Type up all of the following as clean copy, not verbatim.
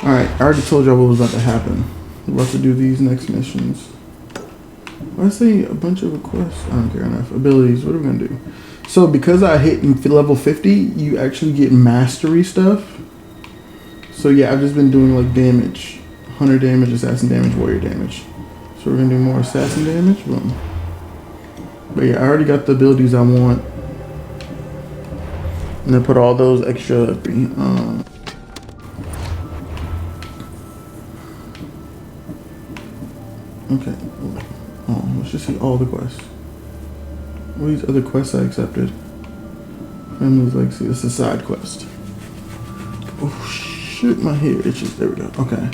Alright, I already told y'all what was about to happen. We're about to do these next missions. Why I say a bunch of requests? I don't care enough. Abilities, what are we gonna do? So because I hit level 50, you actually get mastery stuff. So yeah, I've just been doing like damage. Hunter damage, assassin damage, warrior damage. So we're gonna do more assassin damage. Boom. But yeah, I already got the abilities I want. And then put all those extra okay. Oh, let's just see all the quests. What are these other quests I accepted? Family's Legacy. This is a side quest. Oh shit, my hair itches. There we go. Okay.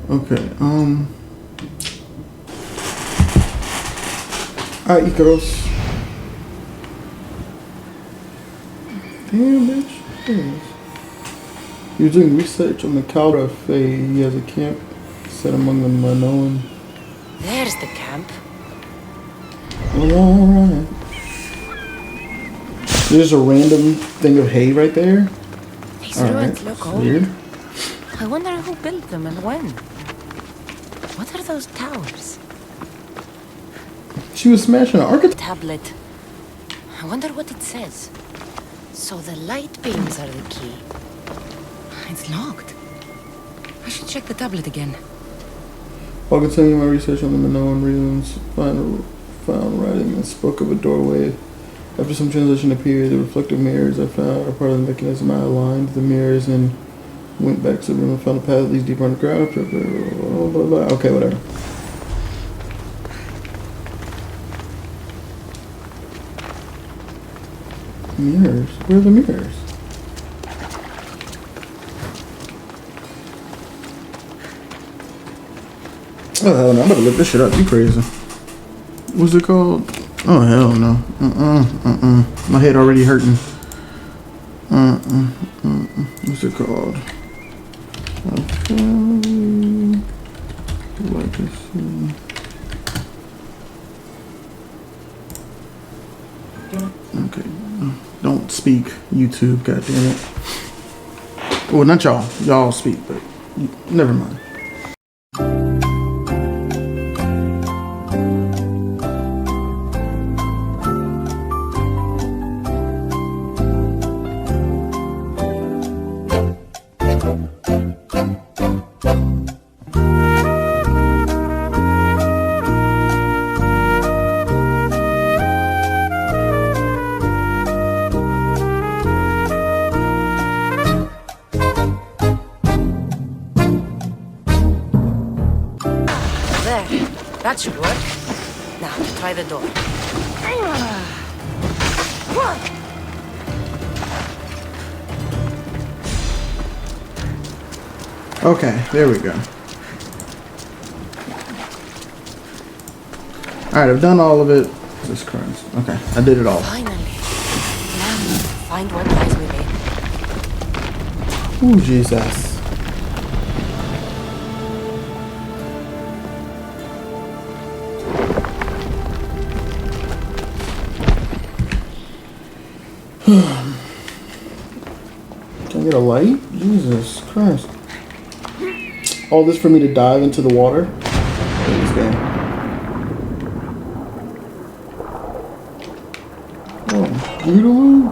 Okay. Alright, Icaros. Damn, bitch. Yes. He was doing research on the Calra Fae. He has a camp set among the Minoan. There's the camp. Alright. There's a random thing of hay right there. These ruins look old. Weird. I wonder who built them and when. What are those towers? She was smashing an architect. Tablet. I wonder what it says. So the light beams are the key. It's locked. I should check the tablet again. While continuing my research on the Minoan ruins, found writing and spoke of a doorway. After some translation appeared, the reflective mirrors I found are part of the mechanism. I aligned the mirrors and went back to the room and found a path that leads deeper underground. Blah, blah, blah, blah. Okay, whatever. Mirrors? Where are the mirrors? Oh hell no, I'm about to look this shit up. You crazy. What's it called? Oh hell no. My head already hurting. What's it called? Legacy. Okay. Don't speak, YouTube, goddammit. Well, not y'all. Y'all speak, but never mind. That should work. Now, try the door. Okay, there we go. Alright, I've done all of it. Jesus Christ. Okay, I did it all. Finally. Now, find what lies within. Ooh, Jesus. Can I get a light? Jesus Christ. All this for me to dive into the water? This game. Oh, beautiful.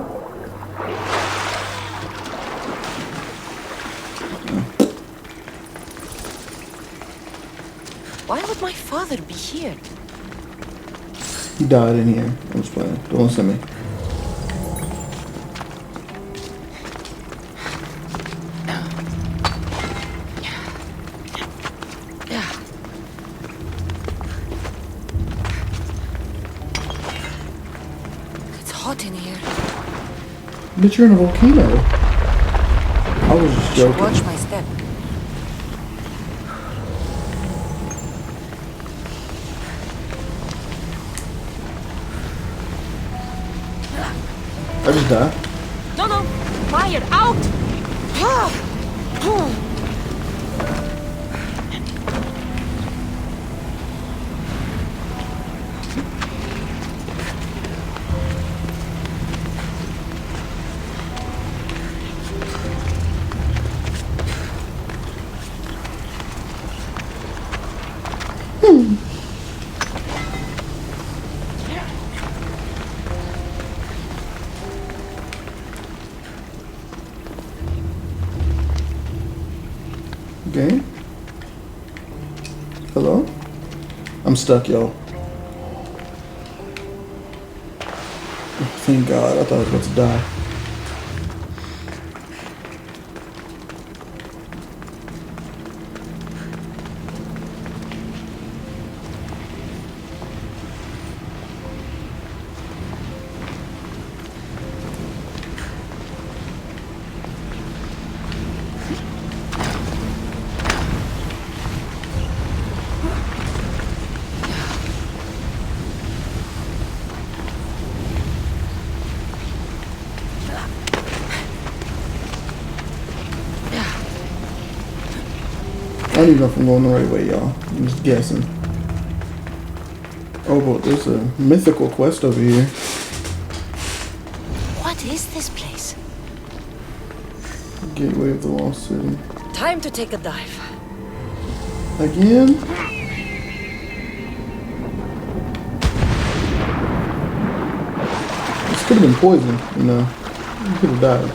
Why would my father be here? He died in here. I'm just playing. Don't listen to me. In here. But you're in a volcano. I was just joking. Watch my step. I just died. No! Fire out! Game? Hello? I'm stuck, y'all. Thank God. I thought I was about to die. I don't even know if I'm going the right way, y'all. I'm just guessing. Oh, but there's a mythical quest over here. What is this place? Gateway of the Lost City. Time to take a dive. Again? This could have been poison, you know. You could have died.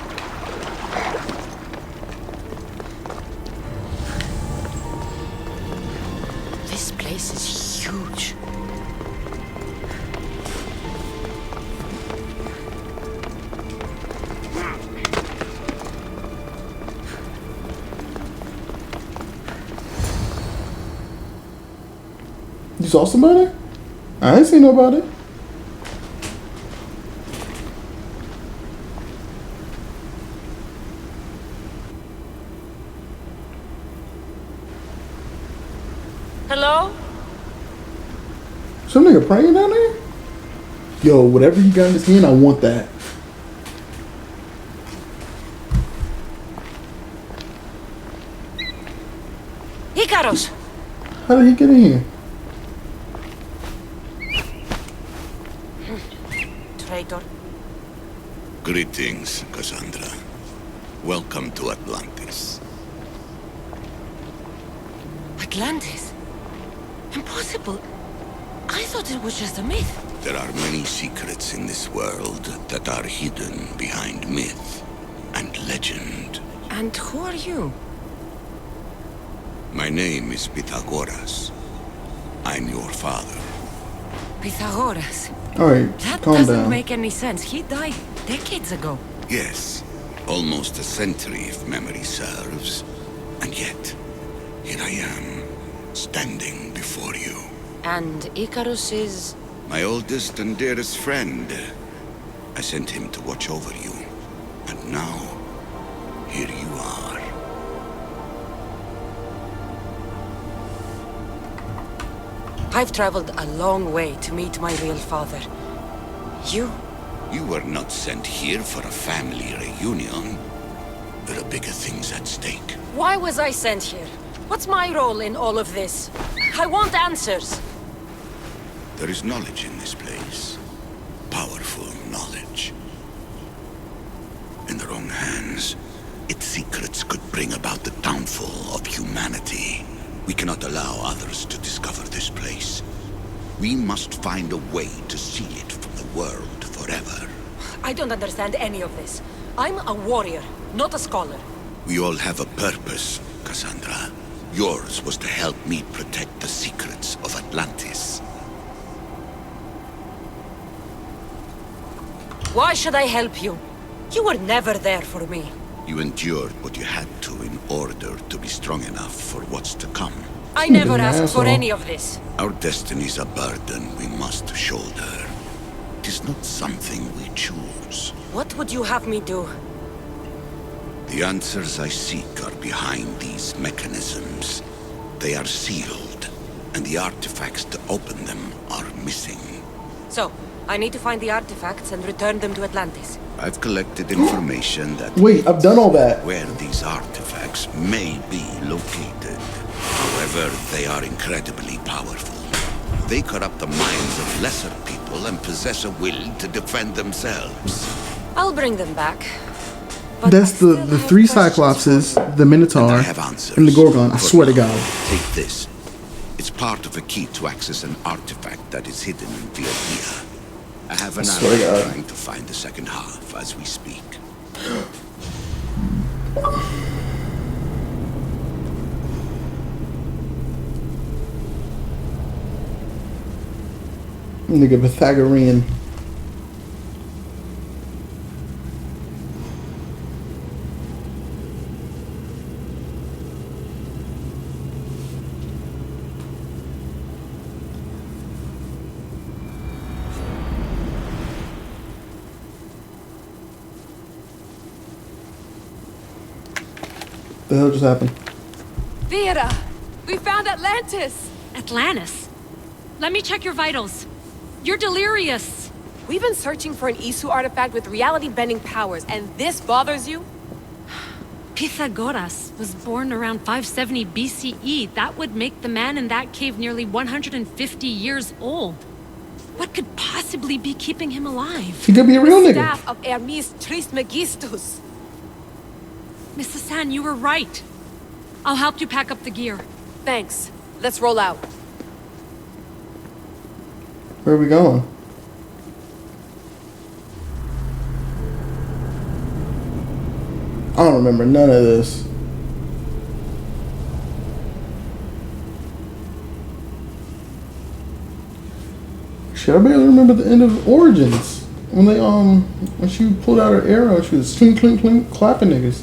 This place is huge. You saw somebody? I ain't seen nobody. Hello? Some nigga praying down there? Yo, whatever you got in his hand, I want that. Icarus! How did he get in here? Traitor. Greetings, Cassandra. Welcome to Atlantis. Atlantis? Impossible. I thought it was just a myth. There are many secrets in this world that are hidden behind myth and legend. And who are you? My name is Pythagoras. I'm your father. Pythagoras. Alright, That calm doesn't down. make any sense. He died decades ago. Yes, almost a century if memory serves. And yet, here I am, standing before you. And Icarus is... My oldest and dearest friend. I sent him to watch over you. And now, here you are. I've traveled a long way to meet my real father. You? You were not sent here for a family reunion. There are bigger things at stake. Why was I sent here? What's my role in all of this? I want answers. There is knowledge in this place. Powerful knowledge. In the wrong hands, its secrets could bring about the downfall of humanity. We cannot allow others to discover this place. We must find a way to seal it from the world forever. I don't understand any of this. I'm a warrior, not a scholar. We all have a purpose, Cassandra. Yours was to help me protect the secrets of Atlantis. Why should I help you? You were never there for me. You endured what you had to in order to be strong enough for what's to come. I He's never an asked for asshole. any of this. Our destiny's a burden we must shoulder. It is not something we choose. What would you have me do? The answers I seek are behind these mechanisms. They are sealed, and the artifacts to open them are missing. So, I need to find the artifacts and return them to Atlantis. I've collected information that Wait, I've done all that. where these artifacts may be located. However, they are incredibly powerful. They corrupt the minds of lesser people and possess a will to defend themselves. I'll bring them back. But That's I still the have three questions Cyclopses, for you. the Minotaur, I have answers. and the Gorgon. I For swear to now, God. Take this. It's part of a key to access an artifact that is hidden in Viatia. I have an swear to ally God. trying to find the second half as we speak. Nigga Pythagorean. The hell just happened? Vera! We found Atlantis! Atlantis? Let me check your vitals. You're delirious. We've been searching for an Isu artifact with reality-bending powers, and this bothers you? Pythagoras was born around 570 BCE. That would make the man in that cave nearly 150 years old. What could possibly be keeping him alive? He could be a real The nigga. staff of Hermes Trismegistus. Mrs. San, you were right. I'll help you pack up the gear. Thanks. Let's roll out. Where are we going? I don't remember none of this. Shit, I barely remember the end of Origins. When they when she pulled out her arrow, she was clink clink clink clapping niggas.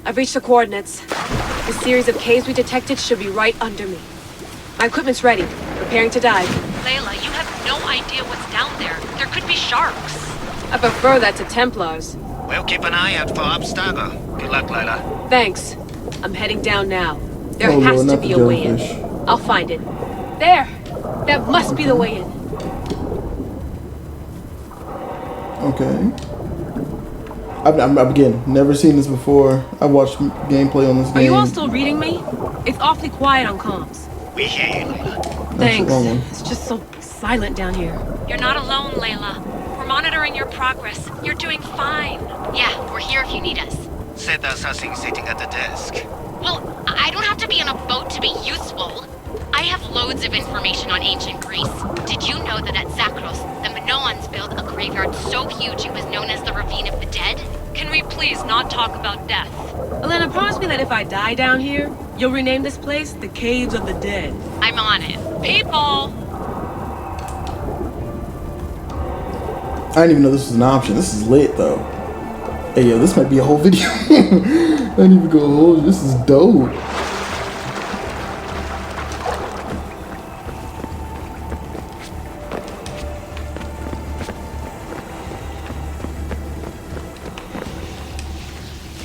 I've reached the coordinates. The series of caves we detected should be right under me. My equipment's ready. Preparing to dive. Layla, you have no idea what's down there. There could be sharks. I prefer that to Templars. We'll keep an eye out for Abstergo. Good luck, Layla. Thanks. I'm heading down now. There Oh, has Lord, to not be the a way in. jellyfish. I'll find it. There! That must be the way in. Okay. I've again never seen this before. I've watched gameplay on this game. Are you all still reading me? It's awfully quiet on comms. We hear you, Layla. That's the Thanks. wrong one. It's just so silent down here. You're not alone, Layla. We're monitoring your progress. You're doing fine. Yeah, we're here if you need us. Said there's something sitting at the desk. Well, I don't have to be on a boat to be useful. I have loads of information on ancient Greece. Did you know that at Zakros, the Minoans built a graveyard so huge it was known as the Ravine of the Dead? Can we please not talk about death? Elena, promise me that if I die down here, you'll rename this place the Caves of the Dead. I'm on it. People! I didn't even know this was an option. This is lit though. Hey yo, this might be a whole video. I didn't even go whole. This is dope.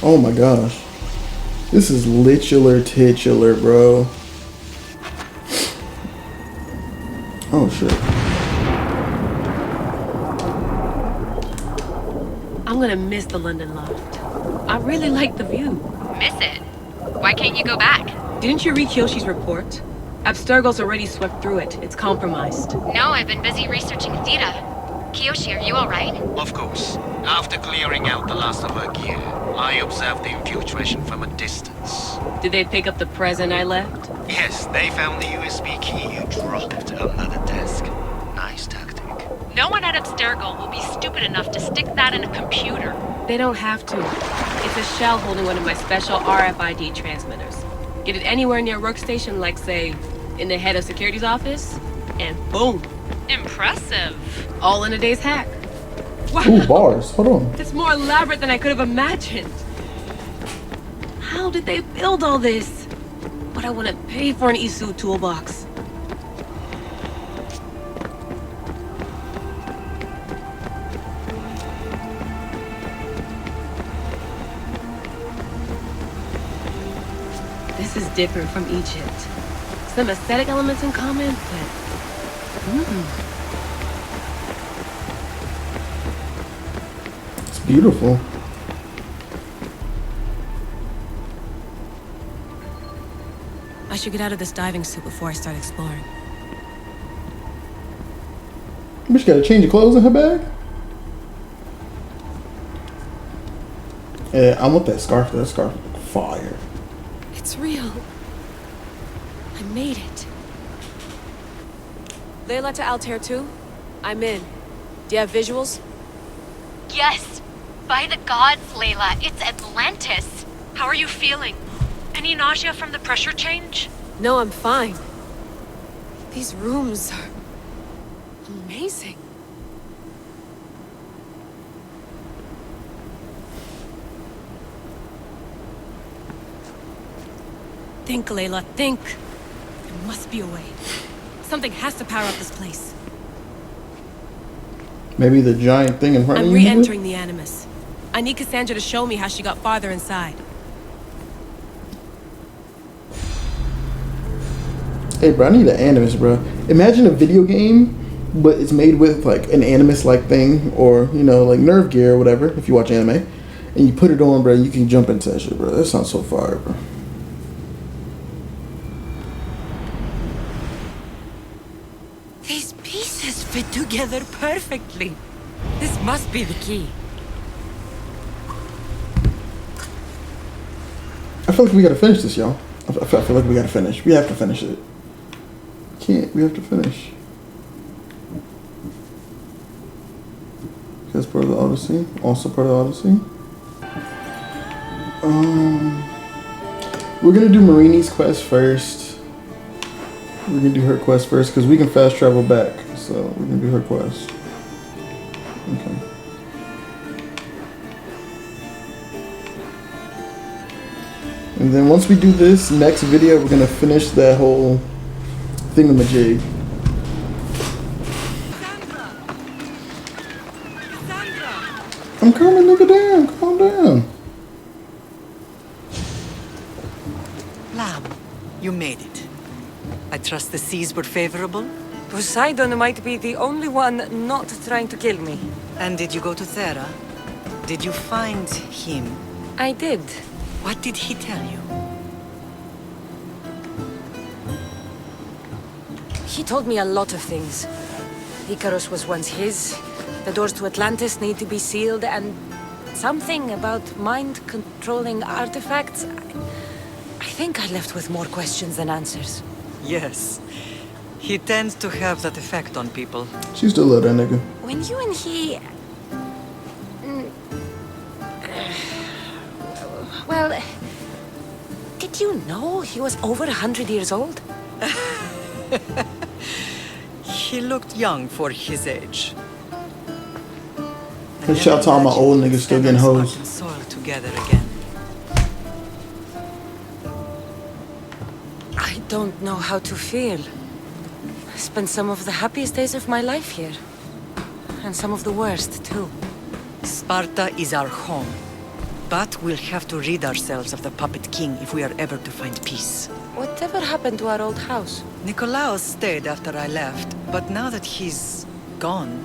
Oh my gosh. This is litular titular, bro. Oh shit. I'm gonna miss the London loft. I really like the view. Miss it. Why can't you go back? Didn't you read Kyoshi's report? Abstergo's already swept through it. It's compromised. No, I've been busy researching Theta. Kiyoshi, are you alright? Of course. After clearing out the last of her gear, I observed the infiltration from a distance. Did they pick up the present I left? Yes, they found the USB key you dropped under the desk. Nice tactic. No one at Abstergo will be stupid enough to stick that in a computer. They don't have to. It's a shell holding one of my special RFID transmitters. Get it anywhere near a workstation, like, say, in the head of security's office, and boom. Impressive. All in a day's hack. Wow. Ooh, bars. Hold on. It's more elaborate than I could have imagined. How did they build all this? But I wouldn't pay for an Isu toolbox. This is different from Egypt. Some aesthetic elements in common, but... It's beautiful. I should get out of this diving suit before I start exploring. Bitch got a change of clothes in her bag? Yeah, I want that scarf. That scarf fire. It's real. I made it. Layla to Altair 2? I'm in. Do you have visuals? Yes! By the gods, Layla, it's Atlantis! How are you feeling? Any nausea from the pressure change? No, I'm fine. These rooms are amazing. Think, Layla, think. There must be a way. Something has to power up this place. Maybe the giant thing in front of I'm you? re-entering the Animus. I need Cassandra to show me how she got farther inside. Hey, bro, I need an Animus, bro. Imagine a video game, but it's made with, like, an Animus-like thing, or, you know, like Nerve Gear or whatever, if you watch anime. And you put it on, bro, and you can jump into that shit, bro. That sounds so fire, bro. These pieces fit together perfectly. This must be the key. I feel like we gotta finish this, y'all. I feel like we gotta finish. We have to finish it. We have to finish. That's part of the Odyssey. Also part of the Odyssey. We're gonna do Marini's quest first. We're gonna do her quest first because we can fast travel back. So we're gonna do her quest. Okay. And then once we do this next video, we're gonna finish that whole thingamajig. I'm coming, nigga, down. Calm down. Lamb, you made it. I trust the seas were favorable? Poseidon might be the only one not trying to kill me. And did you go to Thera? Did you find him? I did. What did he tell you? He told me a lot of things. Icarus was once his. The doors to Atlantis need to be sealed, and something about mind-controlling artifacts. I think I left with more questions than answers. Yes. He tends to have that effect on people. She still love that nigga. When you and he... Well, did you know he was over 100 years old? He looked young for his age. And shout out my old niggas still getting hoes. Soil together again. I don't know how to feel. I spent some of the happiest days of my life here. And some of the worst, too. Sparta is our home. But we'll have to rid ourselves of the Puppet King if we are ever to find peace. Whatever happened to our old house? Nikolaos stayed after I left, but now that he's gone,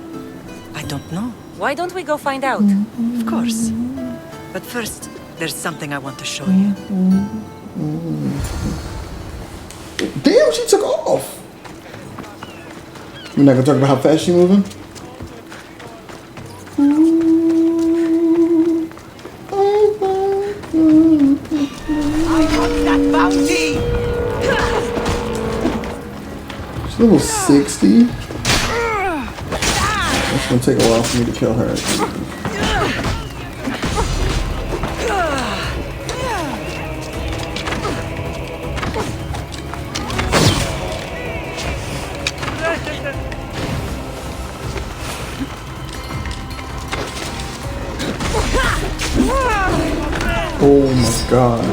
I don't know. Why don't we go find out? Of course. But first, there's something I want to show you. Damn, she took off. We're not gonna talk about how fast she moving? I got that bounty! She's level 60. It's gonna take a while for me to kill her. Oh my god.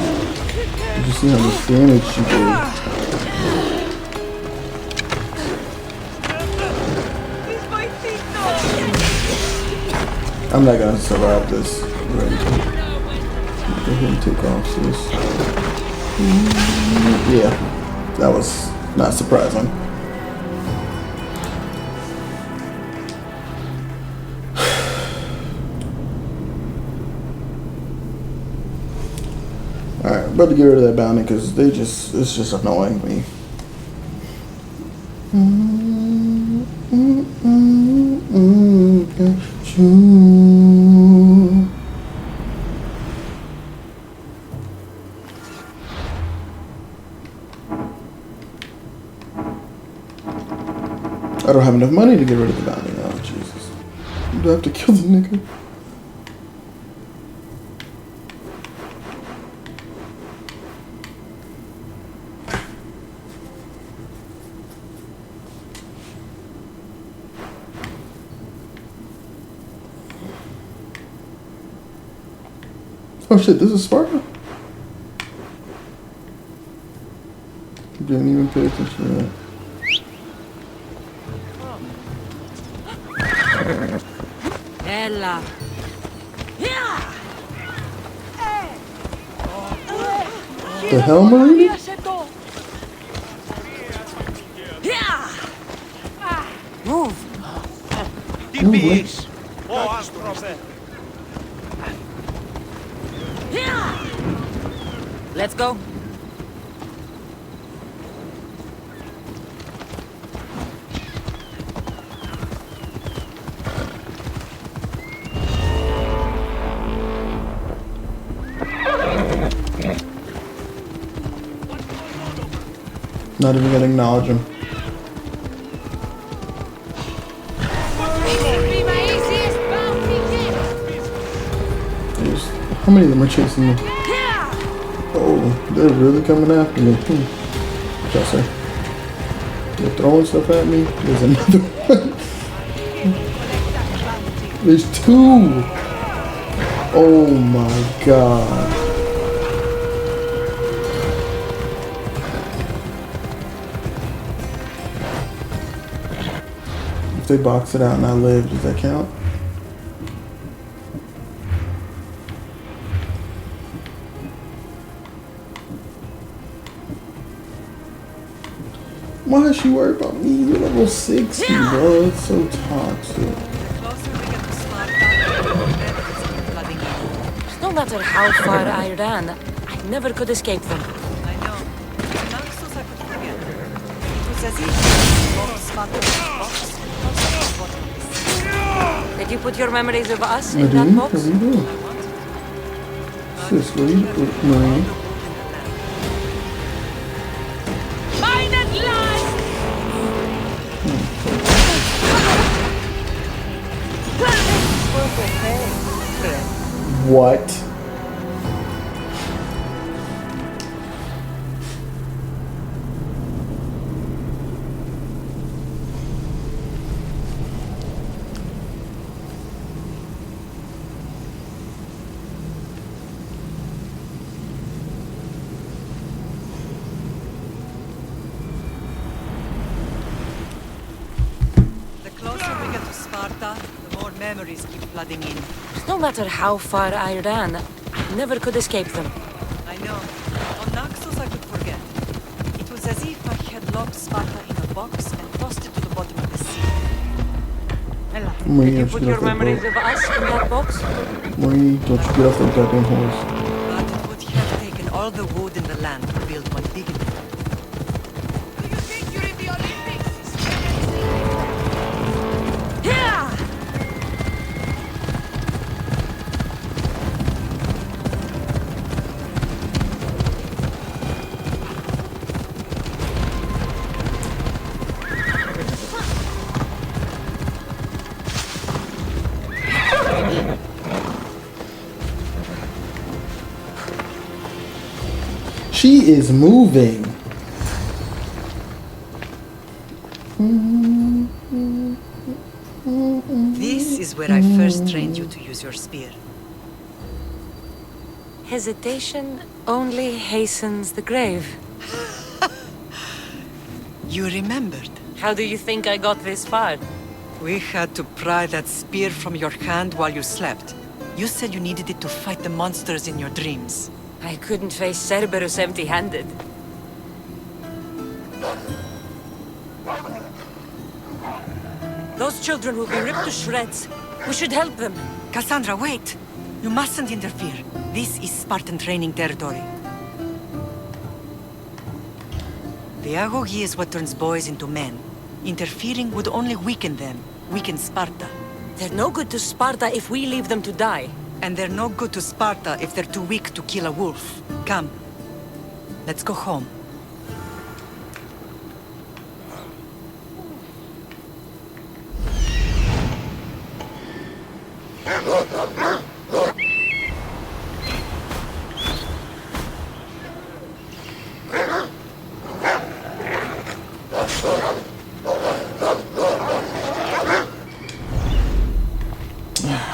Did you see how much damage she did? I'm not gonna survive this. Right. Go ahead and take off this. Yeah, that was not surprising. Alright, about to get rid of that bounty because it's just annoying me. I don't have enough money to get rid of the bounty. Oh, Jesus. Do I have to kill the nigga? Oh shit, this is Sparta? Didn't even pay attention to that. Ella. The hell, Marie? Move. DPS. Oh, Astrofe. Let's go. Not even gonna acknowledge him. There's, how many of them are chasing me? Oh, they're really coming after me. What's that, sir? They're throwing stuff at me. There's another one. There's two. Oh my god. If they box it out and I live, does that count? Why is she worried about me? You're level 60, bro. It's so toxic. No matter how far I ran, I never could escape them. I know. Naxos I could forget. It was as if Lord Sparta box. Did you put your memories of us I in that do? box? What do you do? Sis, what do you do? No. Mine at last! What? The closer we get to Sparta, the more memories keep flooding in. No matter how far I ran, I never could escape them. I know. On Naxos I could forget. It was as if I had locked Sparta in a box and tossed it to the bottom of the sea. Marie, Did you don't put get your off that memories boat. of us in that box? Marie, don't you get off that goddamn horse. But it would have taken all the wood in the land to build one big enough. Do you think you're in the Olympics? She is moving. This is where I first trained you to use your spear. Hesitation only hastens the grave. You remembered. How do you think I got this far? We had to pry that spear from your hand while you slept. You said you needed it to fight the monsters in your dreams. I couldn't face Cerberus empty-handed. Those children will be ripped to shreds. We should help them. Cassandra, wait! You mustn't interfere. This is Spartan training territory. The Agogi is what turns boys into men. Interfering would only weaken them, weaken Sparta. They're no good to Sparta if we leave them to die. And they're no good to Sparta if they're too weak to kill a wolf. Come. Let's go home.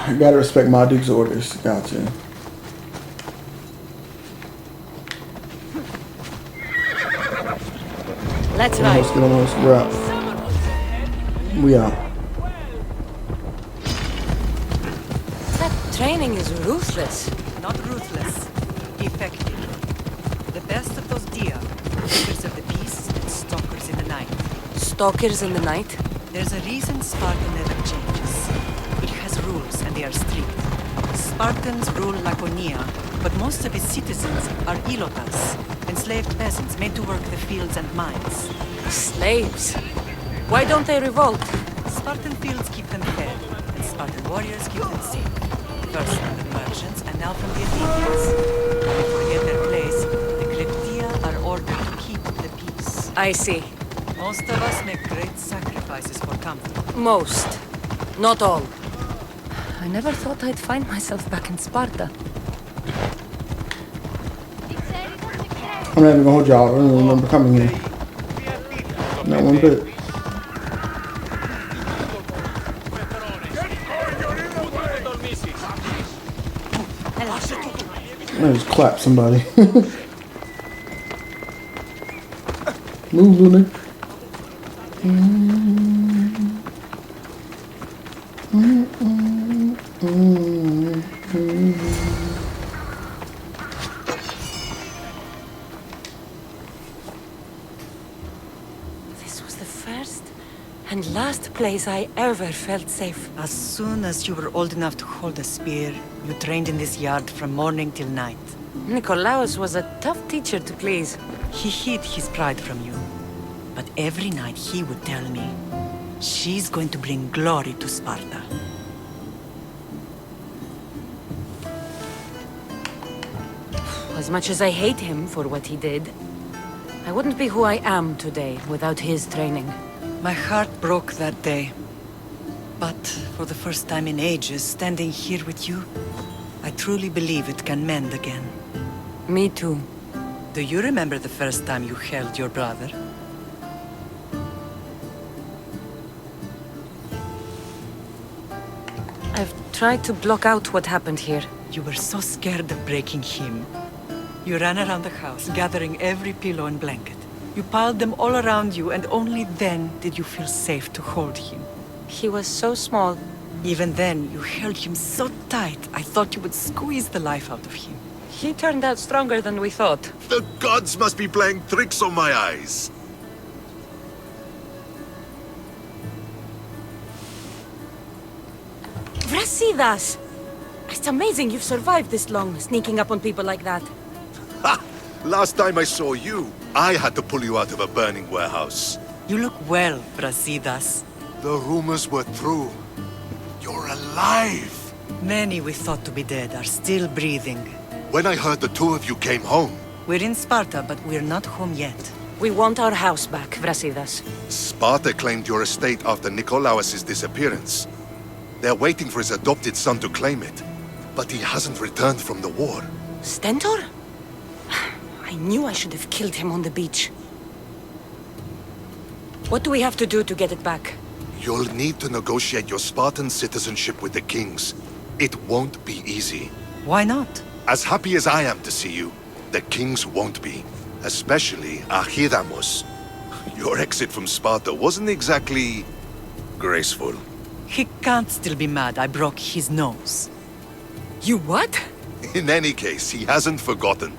I gotta respect my dude's orders. Gotcha. Let's ride. Get almost. We're out. We out. That training is ruthless. Not ruthless. Effective. The best of those deer. Keepers of the peace and stalkers in the night. Stalkers in the night? There's a reason Sparta never changes. It has rules and they are strict. Spartans rule Laconia, but most of its citizens are ilotas, enslaved peasants made to work the fields and mines. Slaves? Why don't they revolt? Spartan fields keep them fed, and Spartan warriors keep them safe. First from the merchants, and now from the Athenians. When they forget their place, the Cryptia are ordered to keep the peace. I see. Most of us make great sacrifices for comfort. Most. Not all. I never thought I'd find myself back in Sparta. I'm not even gonna hold y'all. I don't remember coming here. Not one bit. I just clap somebody. Move, Luna. This was the first and last place I ever felt safe. As soon as you were old enough to hold a spear, you trained in this yard from morning till night. Nikolaos was a tough teacher to please. He hid his pride from you. But every night he would tell me, she's going to bring glory to Sparta. As much as I hate him for what he did, I wouldn't be who I am today without his training. My heart broke that day. But for the first time in ages, standing here with you, I truly believe it can mend again. Me too. Do you remember the first time you held your brother? I've tried to block out what happened here. You were so scared of breaking him. You ran around the house, gathering every pillow and blanket. You piled them all around you, and only then did you feel safe to hold him. He was so small. Even then, you held him so tight, I thought you would squeeze the life out of him. He turned out stronger than we thought. The gods must be playing tricks on my eyes. Brasidas! It's amazing you've survived this long, sneaking up on people like that. Ha! Last time I saw you, I had to pull you out of a burning warehouse. You look well, Brasidas. The rumors were true. You're alive! Many we thought to be dead are still breathing. When I heard the two of you came home, We're in Sparta, but we're not home yet. We want our house back, Brasidas. Sparta claimed your estate after Nikolaos' disappearance. They're waiting for his adopted son to claim it, but he hasn't returned from the war. Stentor? I knew I should have killed him on the beach. What do we have to do to get it back? You'll need to negotiate your Spartan citizenship with the kings. It won't be easy. Why not? As happy as I am to see you, the kings won't be. Especially Archidamos. Your exit from Sparta wasn't exactly graceful. He can't still be mad I broke his nose. You what? In any case, he hasn't forgotten.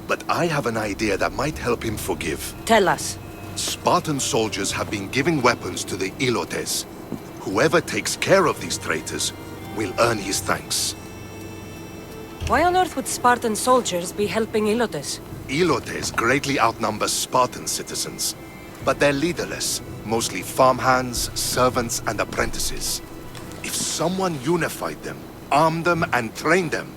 But I have an idea that might help him forgive. Tell us. Spartan soldiers have been giving weapons to the Ilotes. Whoever takes care of these traitors will earn his thanks. Why on earth would Spartan soldiers be helping Ilotes? Ilotes greatly outnumber Spartan citizens, but they're leaderless, mostly farmhands, servants, and apprentices. If someone unified them, armed them, and trained them,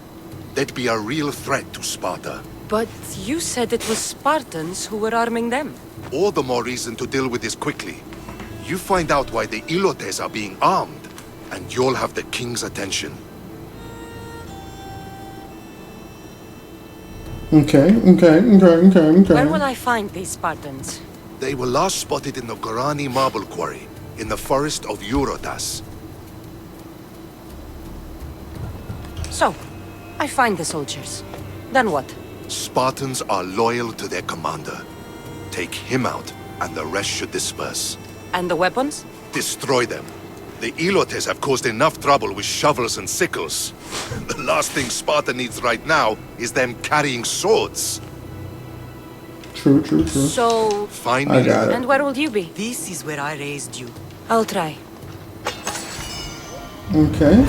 they'd be a real threat to Sparta. But you said it was Spartans who were arming them. All the more reason to deal with this quickly. You find out why the Ilotes are being armed, and you'll have the king's attention. Okay. Where will I find these Spartans? They were last spotted in the Gorani marble quarry, in the forest of Eurotas. So, I find the soldiers. Then what? Spartans are loyal to their commander. Take him out, and the rest should disperse. And the weapons? Destroy them. The Elotes have caused enough trouble with shovels and sickles. The last thing Sparta needs right now is them carrying swords. True. So... Find I me. got it. And where will you be? This is where I raised you. I'll try. Okay.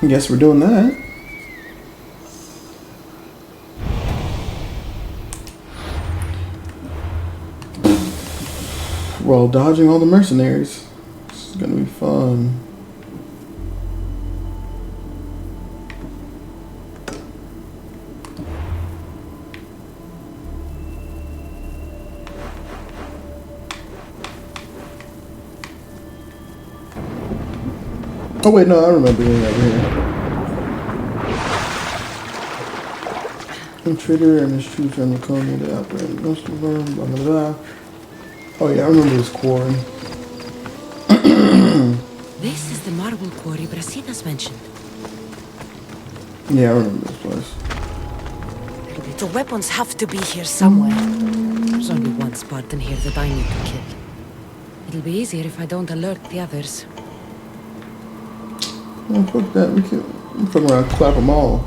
Guess we're doing that. While dodging all the mercenaries. This is gonna be fun. Oh wait, no, I remember being over here. Intruder and his troops are in the colony that operate most of them, blah blah blah. Oh yeah, I remember this quarry. This is the marble quarry Brasidas mentioned. Yeah, I remember this place. The weapons have to be here somewhere. There's only one Spartan here that I need to kill. It'll be easier if I don't alert the others. Oh, fuck that. We can fuck around and clap them all.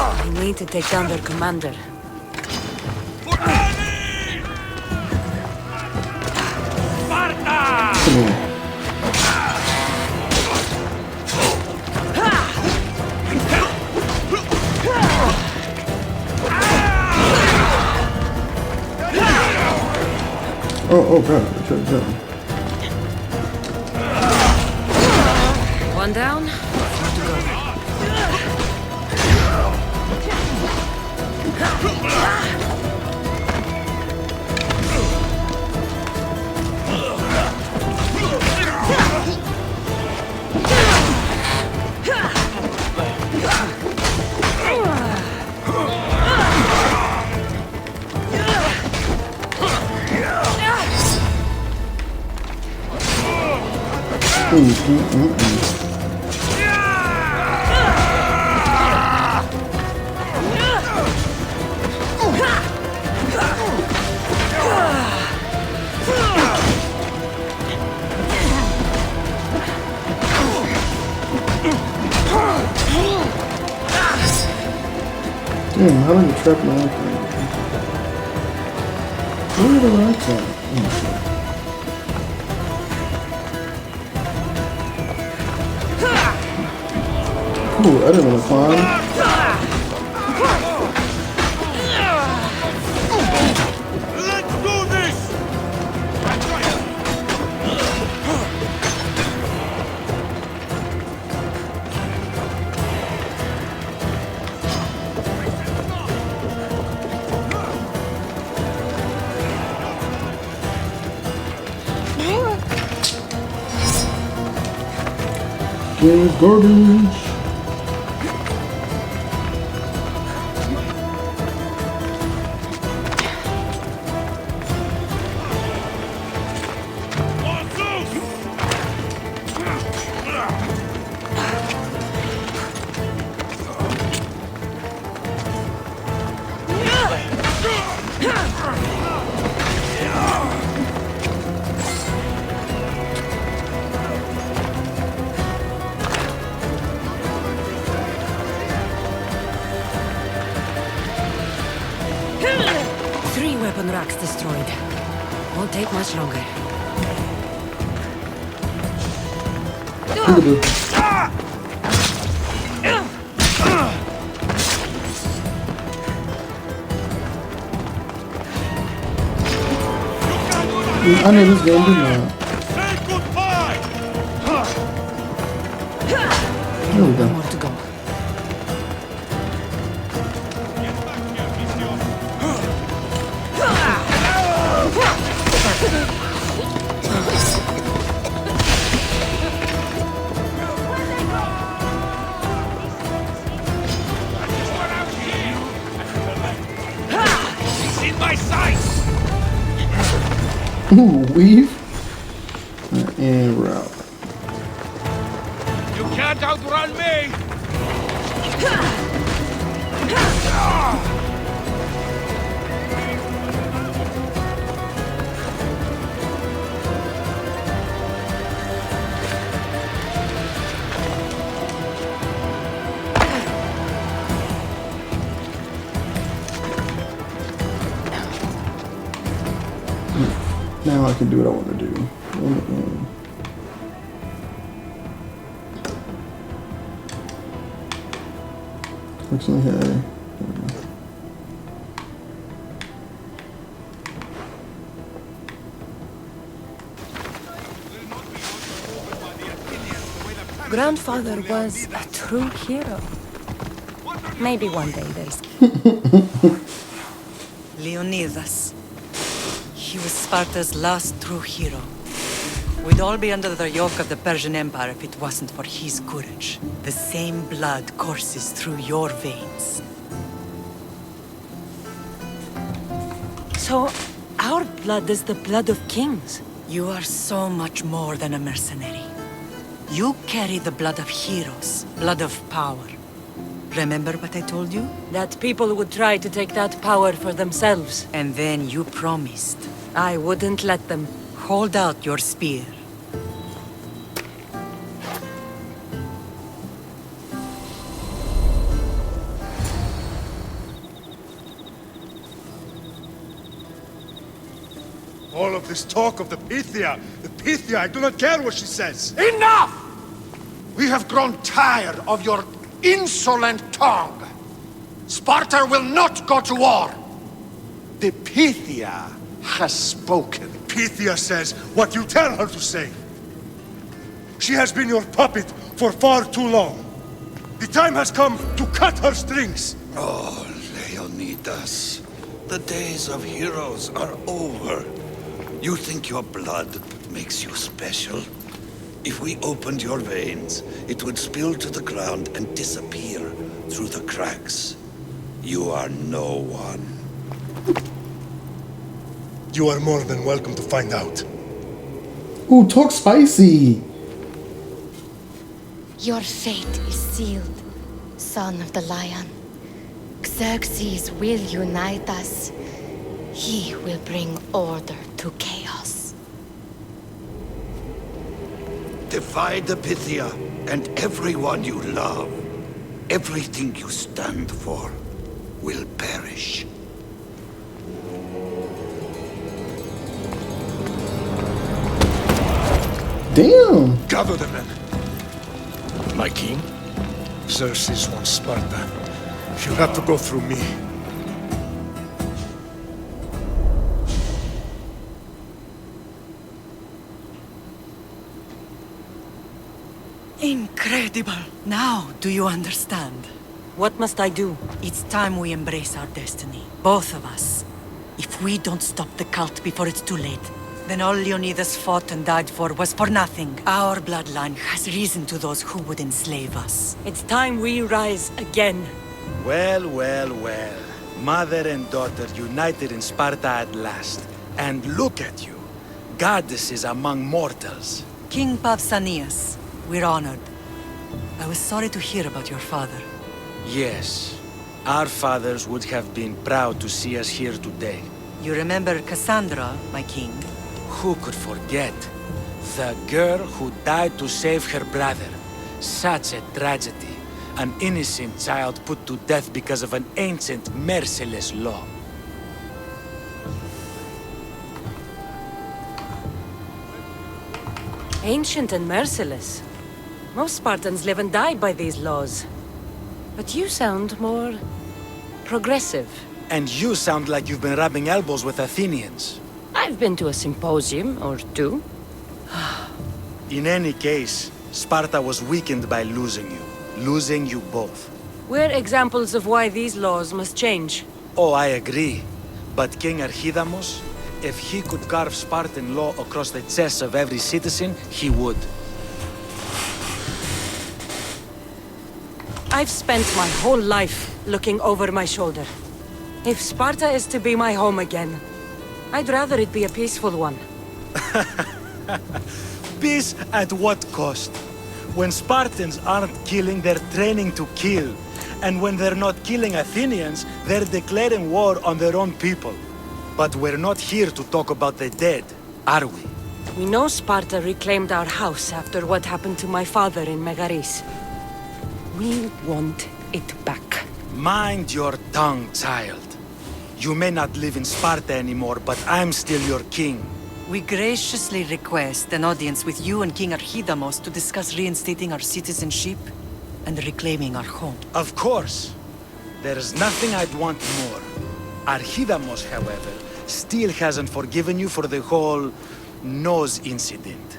I need to take down their commander. Oh god, shut. One down, more to go. Damn, how do you trap my life? Where are the rocks at? Ooh, I didn't want to climb. Let's do this! Game's garbage. Weapon racks destroyed. Won't take much longer. I know this game did not. Say goodbye! There we go. More to go. Ooh, weave. And we're out. You can't outrun me! Now I can do what I want to do. Actually, hey. Grandfather was a true hero. Maybe one day there's... Leonidas. He was Sparta's last true hero. We'd all be under the yoke of the Persian Empire if it wasn't for his courage. The same blood courses through your veins. So, our blood is the blood of kings. You are so much more than a mercenary. You carry the blood of heroes, blood of power. Remember what I told you? That people would try to take that power for themselves. And then you promised. I wouldn't let them. Hold out your spear. All of this talk of the Pythia, I do not care what she says. Enough! We have grown tired of your insolent tongue. Sparta will not go to war. The Pythia has spoken. Pythia says what you tell her to say. She has been your puppet for far too long. The time has come to cut her strings. Oh, Leonidas. The days of heroes are over. You think your blood makes you special? If we opened your veins, it would spill to the ground and disappear through the cracks. You are no one. You are more than welcome to find out. Ooh, talk spicy. Your fate is sealed, son of the lion. Xerxes will unite us. He will bring order to chaos. Divide the Pythia and everyone you love. Everything you stand for will perish. Damn. Gather the men. My king? Xerxes wants Sparta. She'll have to go through me. Incredible! Now, do you understand? What must I do? It's time we embrace our destiny. Both of us. If we don't stop the cult before it's too late, then all Leonidas fought and died for was for nothing. Our bloodline has risen to those who would enslave us. It's time we rise again. Well, well, well. Mother and daughter united in Sparta at last. And look at you. Goddesses among mortals. King Pausanias, we're honored. I was sorry to hear about your father. Yes. Our fathers would have been proud to see us here today. You remember Cassandra, my king? Who could forget? The girl who died to save her brother. Such a tragedy. An innocent child put to death because of an ancient, merciless law. Ancient and merciless. Most Spartans live and die by these laws. But you sound more... progressive. And you sound like you've been rubbing elbows with Athenians. I've been to a symposium or two. In any case, Sparta was weakened by losing you. Losing you both. We're examples of why these laws must change. Oh, I agree. But King Archidamos, if he could carve Spartan law across the chests of every citizen, he would. I've spent my whole life looking over my shoulder. If Sparta is to be my home again, I'd rather it be a peaceful one. Peace at what cost? When Spartans aren't killing, they're training to kill. And when they're not killing Athenians, they're declaring war on their own people. But we're not here to talk about the dead, are we? We know Sparta reclaimed our house after what happened to my father in Megaris. We want it back. Mind your tongue, child. You may not live in Sparta anymore, but I'm still your king. We graciously request an audience with you and King Archidamos to discuss reinstating our citizenship and reclaiming our home. Of course. There's nothing I'd want more. Archidamos, however, still hasn't forgiven you for the whole nose incident.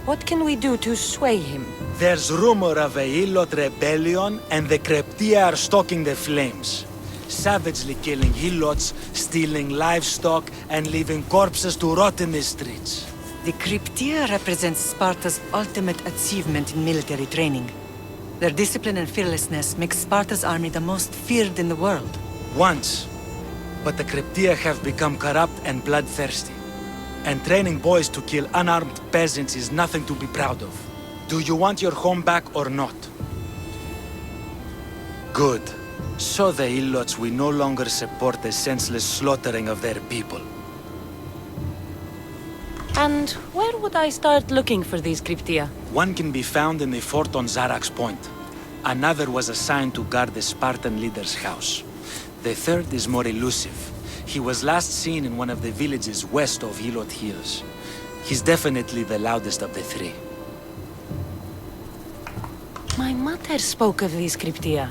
What can we do to sway him? There's rumor of a Helot rebellion, and the Kryptia are stoking the flames. Savagely killing Helots, stealing livestock, and leaving corpses to rot in the streets. The Kryptia represents Sparta's ultimate achievement in military training. Their discipline and fearlessness makes Sparta's army the most feared in the world. Once. But the Kryptia have become corrupt and bloodthirsty. And training boys to kill unarmed peasants is nothing to be proud of. Do you want your home back or not? Good. So the Helots will no longer support the senseless slaughtering of their people. And where would I start looking for these Kryptia? One can be found in the fort on Zarak's Point. Another was assigned to guard the Spartan leader's house. The third is more elusive. He was last seen in one of the villages west of Helot Hills. He's definitely the loudest of the three. My mother spoke of these Kryptia.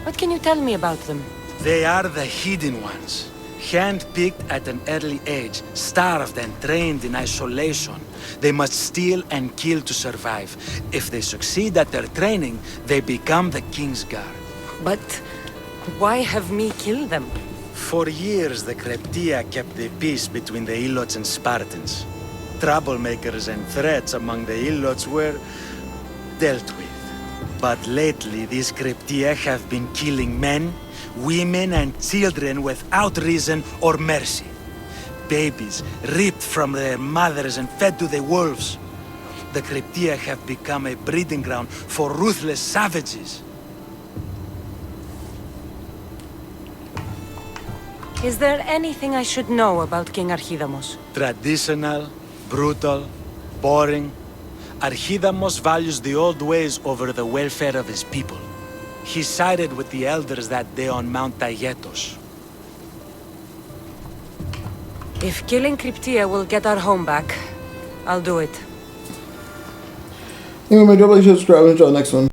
What can you tell me about them? They are the hidden ones. Hand-picked at an early age, starved and trained in isolation. They must steal and kill to survive. If they succeed at their training, they become the King's Guard. But why have me kill them? For years, the Kryptia kept the peace between the Helots and Spartans. Troublemakers and threats among the Helots were dealt with. But lately, these Kryptia have been killing men, women, and children without reason or mercy. Babies ripped from their mothers and fed to the wolves. The Kryptia have become a breeding ground for ruthless savages. Is there anything I should know about King Archidamos? Traditional, brutal, boring. Archidamos values the old ways over the welfare of his people. He sided with the elders that day on Mount Taygetos. If killing Kryptia will get our home back, I'll do it. Anyway, my job, like, subscribe, and enjoy the next one.